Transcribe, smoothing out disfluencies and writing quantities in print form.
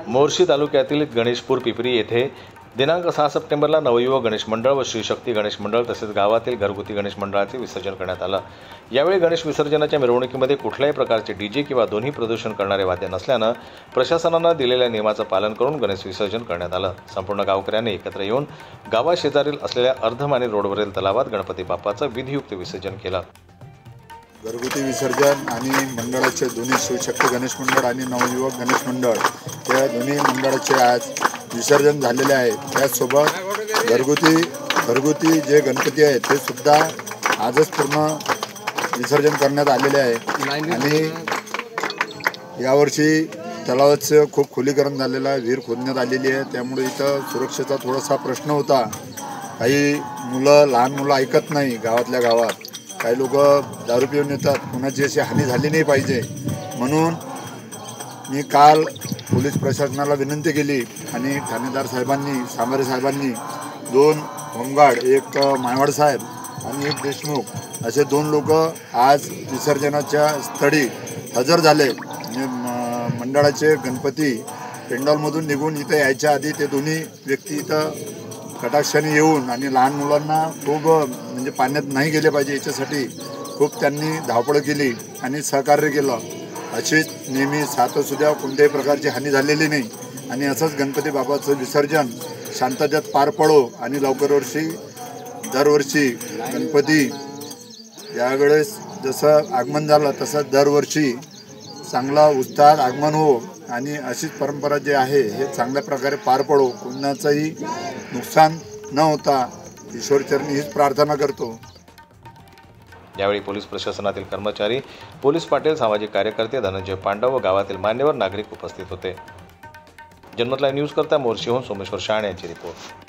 मोर्शी तालुक्यातील गणेशपूर पिपरी येथे दिनांक 6 सप्टेंबरला नवयुवक गणेश मंडळ व श्री शक्ती गणेश मंडळ तसेच गावातील घरगुती गणेश मंडळाचे विसर्जन करण्यात आलं। यावेळी गणेश विसर्जनाच्या मिरवणुकीमध्ये कुठल्याही प्रकारचे डीजे किंवा ध्वनी प्रदूषण करणारे वाद्य नसल्याने प्रशासनाने दिलेल्या नियमाचं पालन करून गणेश विसर्जन करण्यात आलं। संपूर्ण गावकऱ्यांनी एकत्र येऊन गावाशेजारील असलेल्या अर्धमानी रोडवरील तलावात गणपती बाप्पाचं विधियुक्त विसर्जन केलं। घरगुती विसर्जन आणि मंडळाचे दोन्ही शिवशक्ती गणेश मंडळ आणि नवयुवक गणेश मंडळ या दोन्ही मंडळाचे आज विसर्जन झालेले आहे। त्याचसोबत घरगुती जे गणपती आहेत ते सुद्धा आजच पूर्ण विसर्जन करण्यात आलेले आहे। आणि यावर्षी तलावाचं खूप खोलीकरण झालेलं आहे, विहीर खोदण्यात आलेली आहे, त्यामुळे इथं सुरक्षेचा थोडासा प्रश्न होता। काही लहान मुलं ऐकत नाही, गावातल्या गावात काही लोक दारू पिऊन येतात, कोणाची अशी हानी झाली नाही पाहिजे म्हणून मी काल पोलीस प्रशासनाला विनंती केली आणि ठाणेदार साहेबांनी, सांबारे साहेबांनी 2 होमगार्ड, एक मायवाड साहेब आणि एक देशमुख असे 2 लोक आज विसर्जनाच्या स्थळी हजर झाले। मंडळाचे गणपती पेंडॉलमधून निघून इथं यायच्या आधी ते दोन्ही व्यक्ती इथं कटाक्षाने येऊन आणि लहान मुलांना खूप म्हणजे पाण्यात नाही गेले पाहिजे याच्यासाठी खूप त्यांनी धावपळ केली आणि सहकार्य केलं। अशीच नेहमी सातसुद्धा कोणत्याही प्रकारची हानी झालेली नाही आणि असंच गणपती बाप्पाचं विसर्जन शांततेत पार पडो आणि दरवर्षी गणपती यावेळेस जसं आगमन झालं तसं दरवर्षी चांगला उत्साहात आगमन हो आणि अशीच परंपरा जी आहे हे चांगल्या प्रकारे पार पडो, कोणाचंही नुकसान न होता ईश्वरचरणी हीच प्रार्थना करतो। यावेळी पोलीस प्रशासनातील कर्मचारी, पोलीस पाटील, सामाजिक कार्यकर्ते, धनंजय पांडव व गावातील मान्यवर नागरिक उपस्थित होते। जनमत लाईव्ह न्यूज करता मोर्शीहून सोमेश्वर शाण यांची रिपोर्ट।